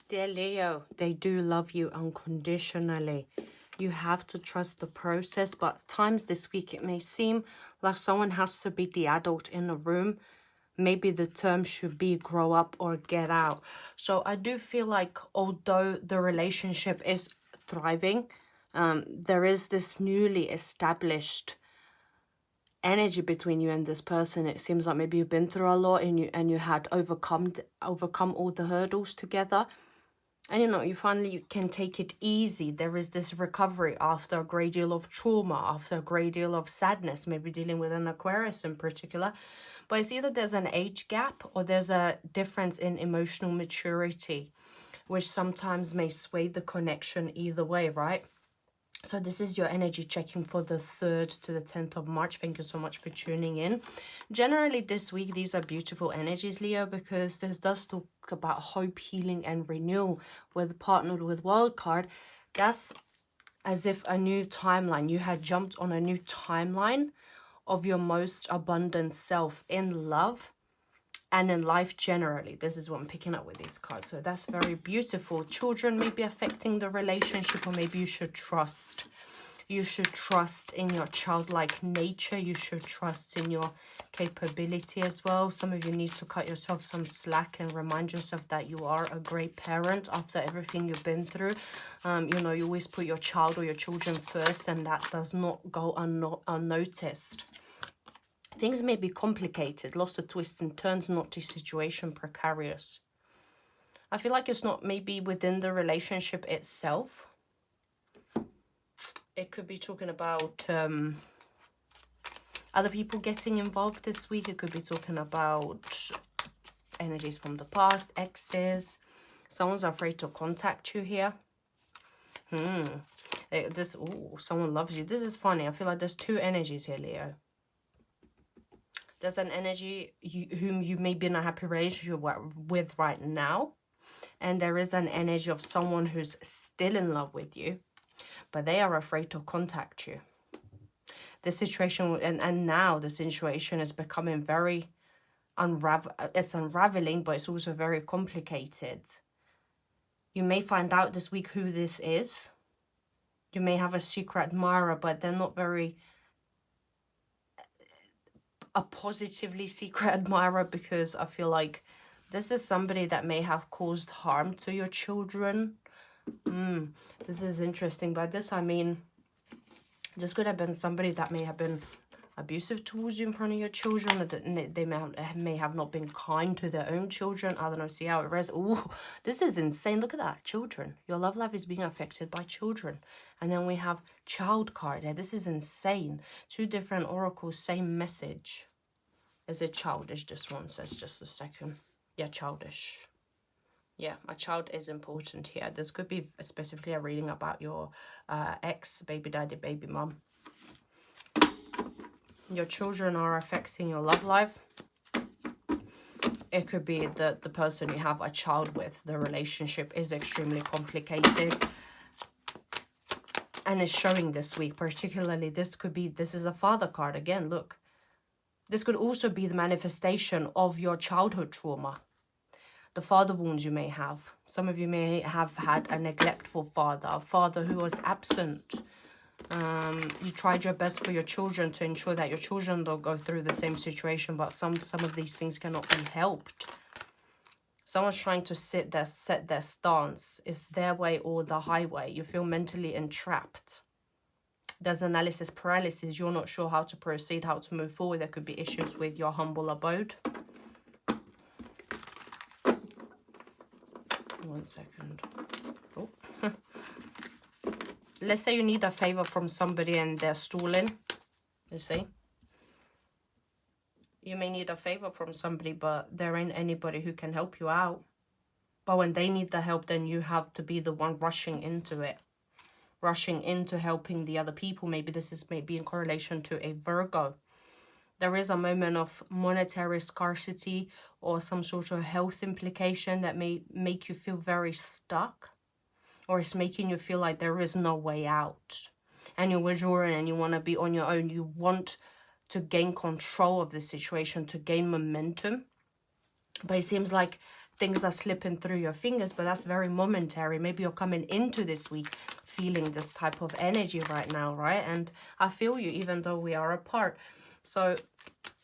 Dear Leo, they do love you unconditionally. You have to trust the process, but times this week it may seem like someone has to be the adult in the room. Maybe the term should be grow up or get out. So I do feel like although the relationship is thriving, there is this newly established energy between you and this person. It seems like maybe you've been through a lot and you had overcome all the hurdles together. And you finally you can take it easy. There is this recovery after a great deal of trauma, after a great deal of sadness, maybe dealing with an Aquarius in particular. But it's either there's an age gap or there's a difference in emotional maturity, which sometimes may sway the connection either way, right? So this is your energy checking for the 3rd to the 10th of March. Thank you so much for tuning in. Generally this week, these are beautiful energies, Leo, because this does talk about hope, healing, and renewal. With partnered with World card, that's as if a new timeline. You had jumped on a new timeline of your most abundant self in love and in life generally. This is what I'm picking up with these cards. So that's very beautiful. Children may be affecting the relationship, or maybe you should trust. You should trust in your childlike nature. You should trust in your capability as well. Some of you need to cut yourself some slack and remind yourself that you are a great parent after everything you've been through. You always put your child or your children first, and that does not go unnoticed. Things may be complicated, lots of twists and turns, not the situation precarious. I feel like it's not maybe within the relationship itself. It could be talking about other people getting involved this week. It could be talking about energies from the past, exes. Someone's afraid to contact you here. Someone loves you. This is funny. I feel like there's 2 energies here, Leo. There's an energy whom you may be in a happy relationship with right now. And there is an energy of someone who's still in love with you, but they are afraid to contact you. The situation, and now the situation is becoming very unraveling, but it's also very complicated. You may find out this week who this is. You may have a secret admirer, but they're not very a positively secret admirer, because I feel like this is somebody that may have caused harm to your children. This is interesting. By this I mean, this could have been somebody that may have been abusive towards you in front of your children, or that they may have not been kind to their own children. I don't know, see how it resonates. Ooh, this is insane. Look at that, children. Your love life is being affected by children. And then we have child card here. This is insane. 2 different oracles, same message. Is it childish? This one says, just a second. Yeah, childish. Yeah, a child is important here. This could be specifically a reading about your ex, baby daddy, baby mom. Your children are affecting your love life. It could be that the person you have a child with, the relationship is extremely complicated. And it's showing this week, particularly, this is a father card. Again, look. This could also be the manifestation of your childhood trauma. The father wounds you may have. Some of you may have had a neglectful father, a father who was absent. You tried your best for your children to ensure that your children don't go through the same situation, but some of these things cannot be helped. Someone's trying to set their stance. It's their way or the highway. You feel mentally entrapped. There's analysis paralysis. You're not sure how to proceed, how to move forward. There could be issues with your humble abode. 1 second. Oh. Let's say you need a favor from somebody and they're stalling. You see? You may need a favor from somebody, but there ain't anybody who can help you out. But when they need the help, then you have to be the one rushing into it. Rushing into helping the other people. Maybe this is maybe in correlation to a Virgo. There is a moment of monetary scarcity or some sort of health implication that may make you feel very stuck. Or it's making you feel like there is no way out. And you're withdrawing and you want to be on your own. You want to gain control of the situation, to gain momentum. But it seems like things are slipping through your fingers, but that's very momentary. Maybe you're coming into this week feeling this type of energy right now, right? And I feel you, even though we are apart. So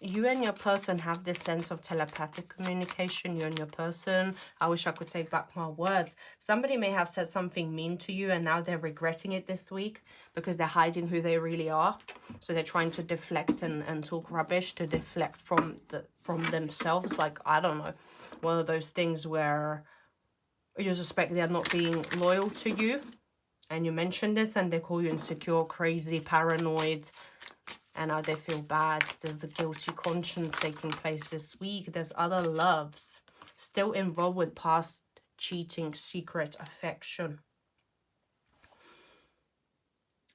you and your person have this sense of telepathic communication, you and your person. I wish I could take back my words. Somebody may have said something mean to you and now they're regretting it this week because they're hiding who they really are. So they're trying to deflect and talk rubbish to deflect from themselves. Like, I don't know, one of those things where you suspect they're not being loyal to you. And you mention this and they call you insecure, crazy, paranoid. And now they feel bad. There's a guilty conscience taking place this week. There's other loves still involved with past cheating, secret affection.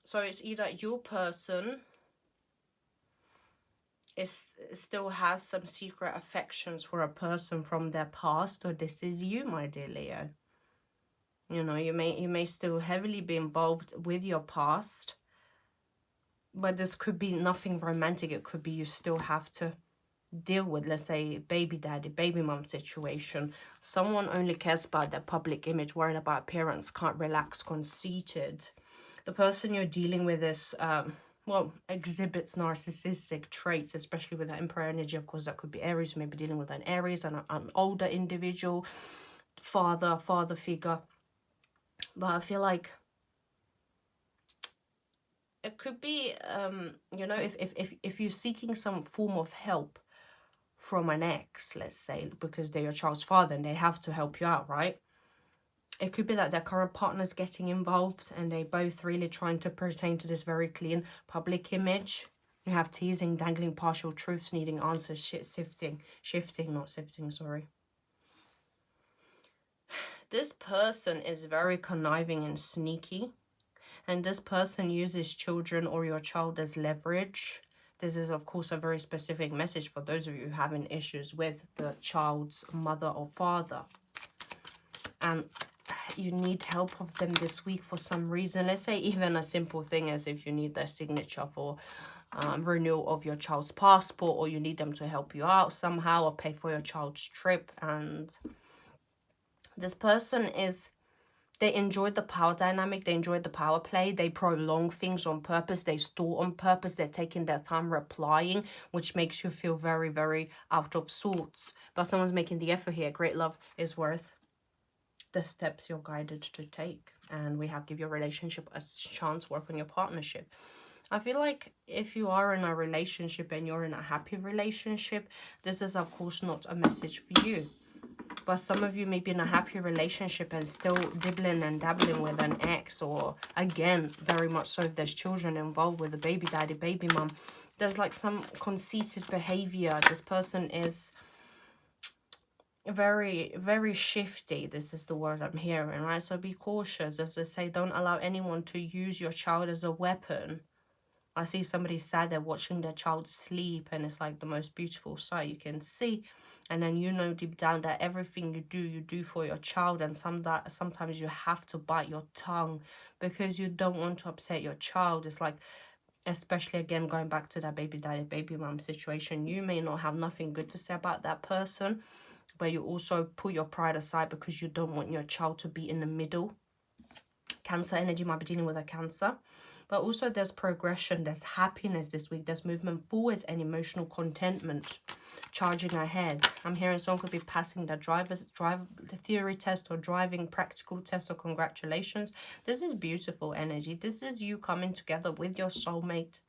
So it's either your person still has some secret affections for a person from their past, or this is you, my dear Leo. You know, you may still heavily be involved with your past. But this could be nothing romantic. It could be you still have to deal with, let's say, baby daddy, baby mom situation. Someone only cares about their public image, worried about appearance, can't relax, conceited. The person you're dealing with is, well, exhibits narcissistic traits, especially with that Emperor energy. Of course, that could be Aries. You may be dealing with an Aries and an older individual, father figure. But I feel like it could be, you know, if you're seeking some form of help from an ex, let's say, because they're your child's father and they have to help you out, right? It could be that their current partner's getting involved and they both really trying to pertain to this very clean public image. You have teasing, dangling partial truths, needing answers, shifting, sorry. This person is very conniving and sneaky. And this person uses children or your child as leverage. This is, of course, a very specific message for those of you having issues with the child's mother or father. And you need help of them this week for some reason. Let's say even a simple thing as if you need their signature for renewal of your child's passport, or you need them to help you out somehow or pay for your child's trip. And this person is... they enjoy the power dynamic, they enjoy the power play, they prolong things on purpose, they store on purpose, they're taking their time replying, which makes you feel very, very out of sorts. But someone's making the effort here. Great love is worth the steps you're guided to take. And we have give your relationship a chance, work on your partnership. I feel like if you are in a relationship and you're in a happy relationship, this is of course not a message for you. But some of you may be in a happy relationship and still dibbling and dabbling with an ex, or again, very much so if there's children involved with a baby daddy, baby mom. There's like some conceited behavior. This person is very, very shifty. This is the word I'm hearing, right? So be cautious. As I say, don't allow anyone to use your child as a weapon. I see somebody sad, they're watching their child sleep, and it's like the most beautiful sight you can see. And then you know deep down that everything you do for your child, and sometimes you have to bite your tongue because you don't want to upset your child. It's like, especially again, going back to that baby daddy, baby mom situation, you may not have nothing good to say about that person, but you also put your pride aside because you don't want your child to be in the middle. Cancer energy might be dealing with a Cancer. But also there's progression, there's happiness this week, there's movement forwards and emotional contentment, charging ahead. I'm hearing someone could be passing their the theory test or driving practical test, so congratulations. This is beautiful energy. This is you coming together with your soulmate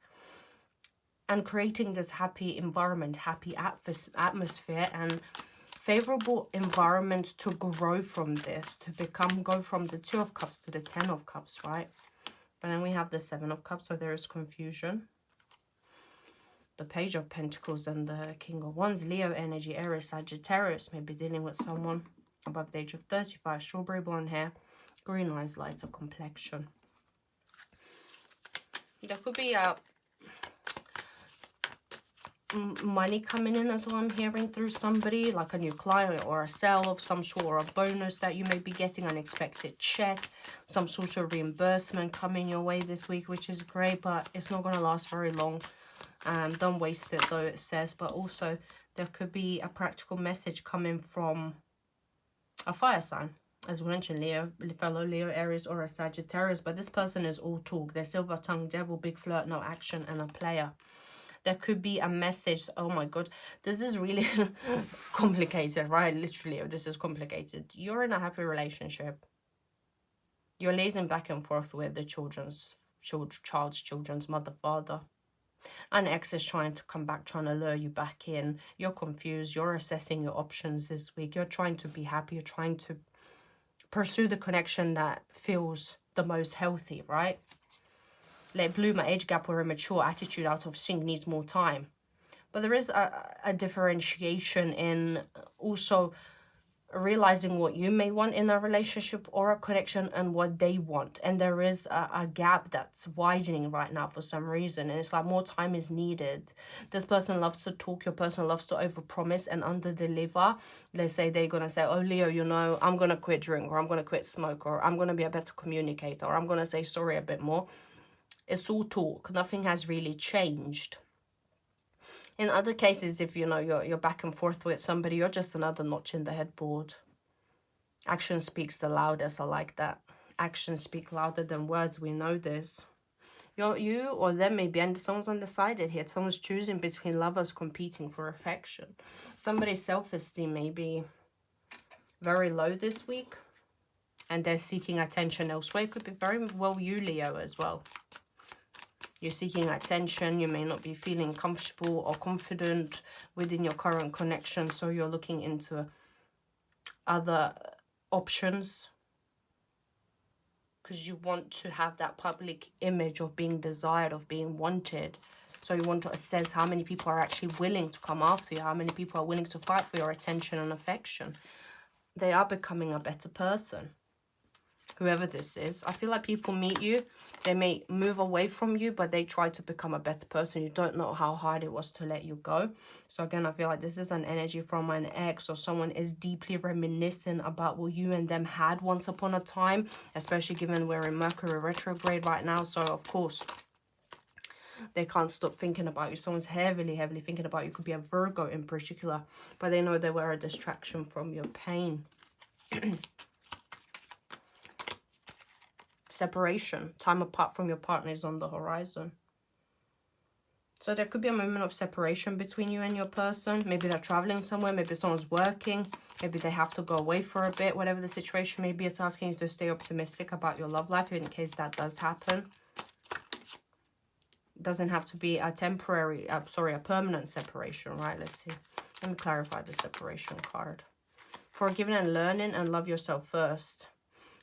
and creating this happy environment, happy atmosphere, and favorable environment to grow from this, to go from the 2 of Cups to the 10 of Cups, right? But then we have the 7 of Cups, so there is confusion. The Page of Pentacles and the King of Wands. Leo energy, Aries, Sagittarius may be dealing with someone above the age of 35. Strawberry blonde hair, green eyes, lighter complexion. There could be money coming in as well, I'm hearing, through somebody, like a new client or a sale of some sort, or a bonus that you may be getting, unexpected check, some sort of reimbursement coming your way this week, which is great, but it's not going to last very long. Don't waste it though, it says. But also there could be a practical message coming from a fire sign. As we mentioned, Leo, fellow Leo, Aries, or a Sagittarius. But this person is all talk. They're silver tongue, devil, big flirt, no action, and a player. There could be a message. Oh my god, this is really complicated, right? Literally, this is complicated. You're in a happy relationship. You're liaising back and forth with the children's mother, father. An ex is trying to come back, trying to lure you back in. You're confused. You're assessing your options this week. You're trying to be happy. You're trying to pursue the connection that feels the most healthy, right? Let bloom, age gap, or immature attitude out of sync needs more time. But there is a differentiation in also realizing what you may want in a relationship or a connection and what they want. And there is a gap that's widening right now for some reason. And it's like more time is needed. This person loves to talk. Your person loves to overpromise and underdeliver. They say they're going to say, oh, Leo, you know, I'm going to quit drink, or I'm going to quit smoke, or I'm going to be a better communicator, or I'm going to say sorry a bit more. It's all talk. Nothing has really changed. In other cases, if you know you're back and forth with somebody, you're just another notch in the headboard. Action speaks the loudest. I like that. Actions speak louder than words. We know this. You or them maybe, and someone's undecided here. Someone's choosing between lovers competing for affection. Somebody's self-esteem may be very low this week, and they're seeking attention elsewhere. It could be very well you, Leo, as well. You're seeking attention. You may not be feeling comfortable or confident within your current connection. So you're looking into other options because you want to have that public image of being desired, of being wanted. So you want to assess how many people are actually willing to come after you, how many people are willing to fight for your attention and affection. They are becoming a better person. Whoever this is, I feel like people meet you, they may move away from you, but they try to become a better person. You don't know how hard it was to let you go. So again, I feel like this is an energy from an ex, or someone is deeply reminiscent about what you and them had once upon a time, especially given we're in Mercury retrograde right now. So of course, they can't stop thinking about you. Someone's heavily thinking about you. Could be a Virgo in particular, but they know they were a distraction from your pain. Separation, time apart from your partner is on the horizon. So there could be a moment of separation between you and your person. Maybe they're traveling somewhere, maybe someone's working, maybe they have to go away for a bit. Whatever the situation may be, it's asking you to stay optimistic about your love life in case that does happen. It doesn't have to be a temporary, a permanent separation, right? Let's see. Let me clarify the separation card. Forgiving and learning, and love yourself first.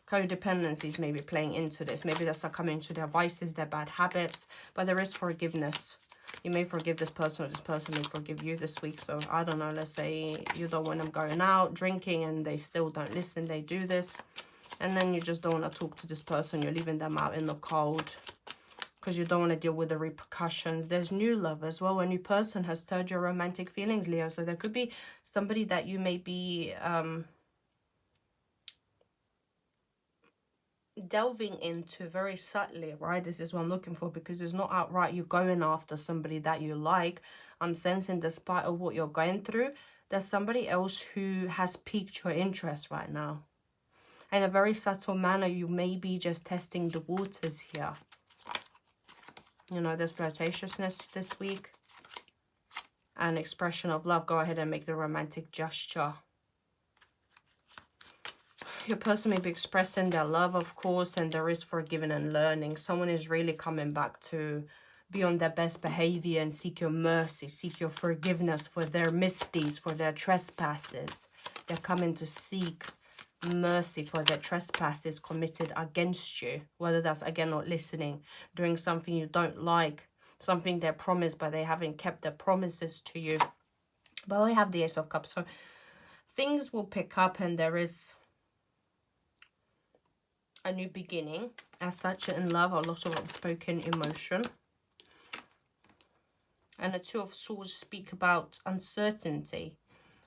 Codependencies may be playing into this. Maybe they're succumbing to their vices, their bad habits, but there is forgiveness. You may forgive this person, or this person may forgive you this week. So I don't know, let's say you don't want them going out drinking and they still don't listen, they do this, and then you just don't want to talk to this person. You're leaving them out in the cold because you don't want to deal with the repercussions. There's new love as well. A new person has stirred your romantic feelings, Leo. So there could be somebody that you may be delving into very subtly, right? This is what I'm looking for, because it's not outright you going after somebody that you like. I'm sensing, despite of what you're going through, there's somebody else who has piqued your interest right now. In a very subtle manner, you may be just testing the waters here. You know, there's flirtatiousness this week. An expression of love. Go ahead and make the romantic gesture. Your person may be expressing their love, of course, and there is forgiving and learning. Someone is really coming back to be on their best behavior and seek your mercy, seek your forgiveness for their misdeeds, for their trespasses. They're coming to seek mercy for their trespasses committed against you, whether that's, again, not listening, doing something you don't like, something they promised but they haven't kept their promises to you. But we have the Ace of Cups, so things will pick up, and there is a new beginning as such in love. A lot of unspoken emotion. And the Two of Swords speak about uncertainty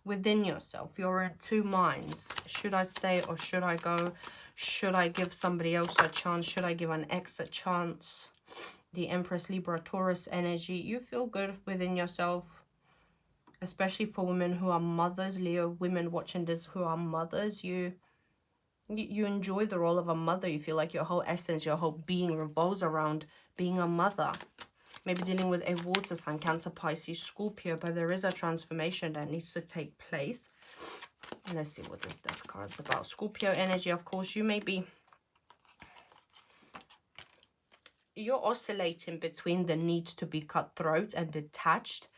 within yourself. You're in two minds. Should I stay or should I go? Should I give somebody else a chance? Should I give an ex a chance? The Empress, Libra, Taurus energy. You feel good within yourself. especially for women who are mothers, Leo, women watching this who are mothers, you enjoy the role of a mother. You feel like your whole essence, your whole being revolves around being a mother. Maybe dealing with a water sign, Cancer, Pisces, Scorpio, but there is a transformation that needs to take place. Let's see what this death card's about. Scorpio energy, of course, you're oscillating between the need to be cutthroat and detached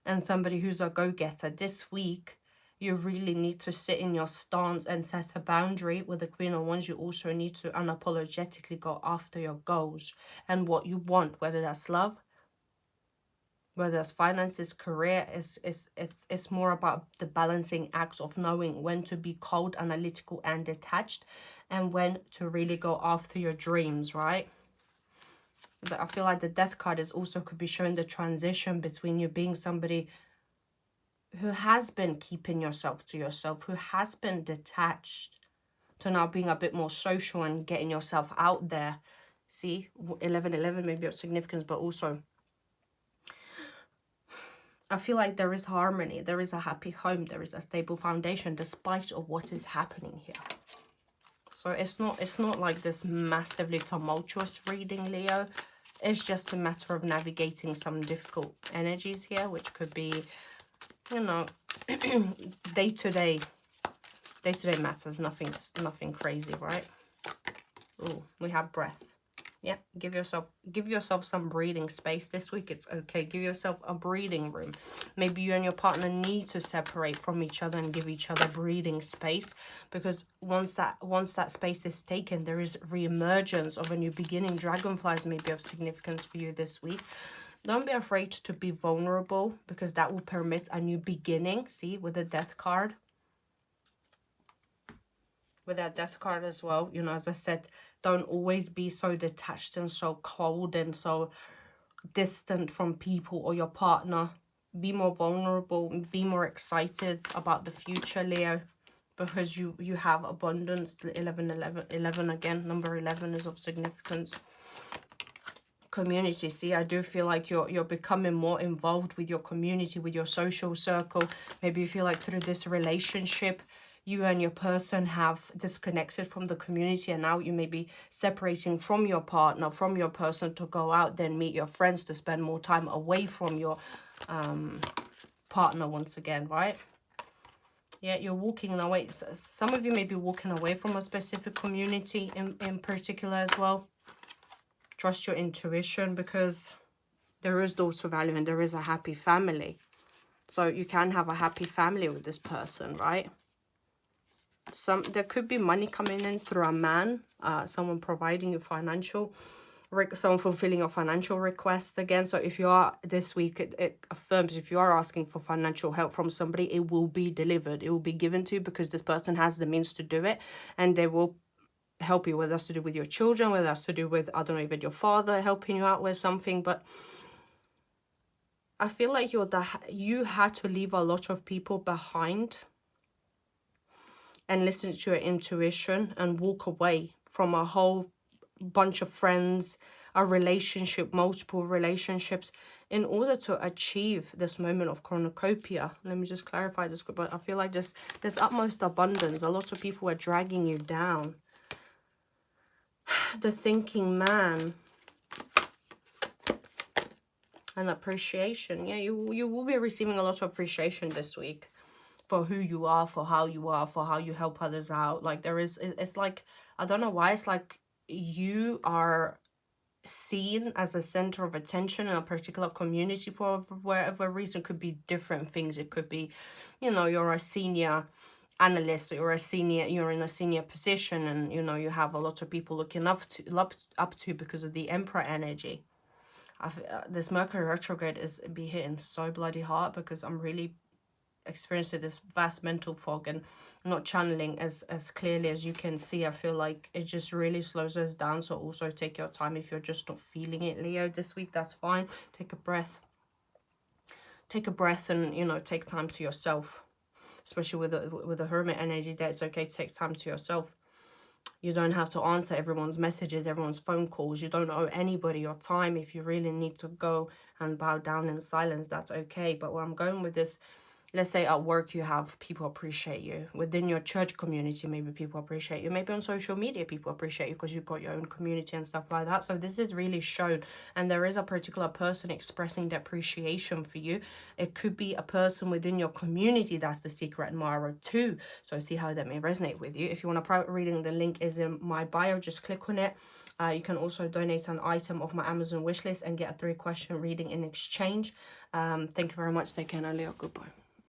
and somebody who's a go-getter. This week, you really need to sit in your stance and set a boundary. With the Queen of Wands, you also need to unapologetically go after your goals and what you want, whether that's love, whether that's finances, career. It's more about the balancing act of knowing when to be cold, analytical, and detached, and when to really go after your dreams, right? But I feel like the death card is also could be showing the transition between you being somebody who has been keeping yourself to yourself, who has been detached, to now being a bit more social and getting yourself out there. See, 1111 maybe of significance, but also I feel like there is harmony, there is a happy home, there is a stable foundation despite of what is happening here. So it's not like this massively tumultuous reading, Leo. It's just a matter of navigating some difficult energies here, which could be, you know, day-to-day matters, nothing crazy, right? Oh, we have breath. Yeah, give yourself some breathing space this week. It's okay. Give yourself a breathing room. Maybe you and your partner need to separate from each other and give each other breathing space, because once that space is taken, there is re-emergence of a new beginning. Dragonflies may be of significance for you this week. Don't be afraid to be vulnerable, because that will permit a new beginning. See, with the death card. With that death card as well, you know, as I said, don't always be so detached and so cold and so distant from people or your partner. Be more vulnerable, be more excited about the future, Leo, because you have abundance. 11 again, number 11 is of significance. Community, see, I do feel like you're becoming more involved with your community, with your social circle. Maybe you feel like through this relationship, you and your person have disconnected from the community, and now you may be separating from your partner, from your person, to go out, then meet your friends, to spend more time away from your partner once again, right? Yeah, you're walking away. Some of you may be walking away from a specific community in particular as well. Trust your intuition, because there is daughter value and there is a happy family. So you can have a happy family with this person, right? There could be money coming in through a man, someone providing you financial, someone fulfilling your financial requests again. So if you are this week, it affirms if you are asking for financial help from somebody, it will be delivered. It will be given to you, because this person has the means to do it, and they will help you, whether that's to do with your children, whether that's to do with, I don't know, even your father helping you out with something. But I feel like you had to leave a lot of people behind and listen to your intuition and walk away from a whole bunch of friends, a relationship, multiple relationships, in order to achieve this moment of cornucopia. Let me just clarify this, but I feel like there's utmost abundance. A lot of people are dragging you down. The thinking man. And appreciation. Yeah, you will be receiving a lot of appreciation this week for who you are, for how you help others out. Like it's like, I don't know why, it's like you are seen as a center of attention in a particular community for whatever reason. It could be different things. It could be, you know, you're a senior analyst, or you're in a senior position, and you know you have a lot of people looking up to because of the Emperor energy. This Mercury retrograde is be hitting so bloody hard, because I'm really experiencing this vast mental fog and not channeling as clearly as you can see. I feel like it just really slows us down. So also take your time. If you're just not feeling it, Leo, this week, that's fine. Take a breath, and, you know, take time to yourself, especially with the Hermit energy there. It's okay to take time to yourself. You don't have to answer everyone's messages, everyone's phone calls. You don't owe anybody your time. If you really need to go and bow down in silence, that's okay. But where I'm going with this let's say at work you have people appreciate you. Within your church community, maybe people appreciate you. Maybe on social media, people appreciate you because you've got your own community and stuff like that. So this is really shown. And there is a particular person expressing the appreciation for you. It could be a person within your community that's the secret admirer too. So see how that may resonate with you. If you want a private reading, the link is in my bio. Just click on it. You can also donate an item of my Amazon wishlist and get a 3-question reading in exchange. Thank you very much. Take care, Leo. Goodbye.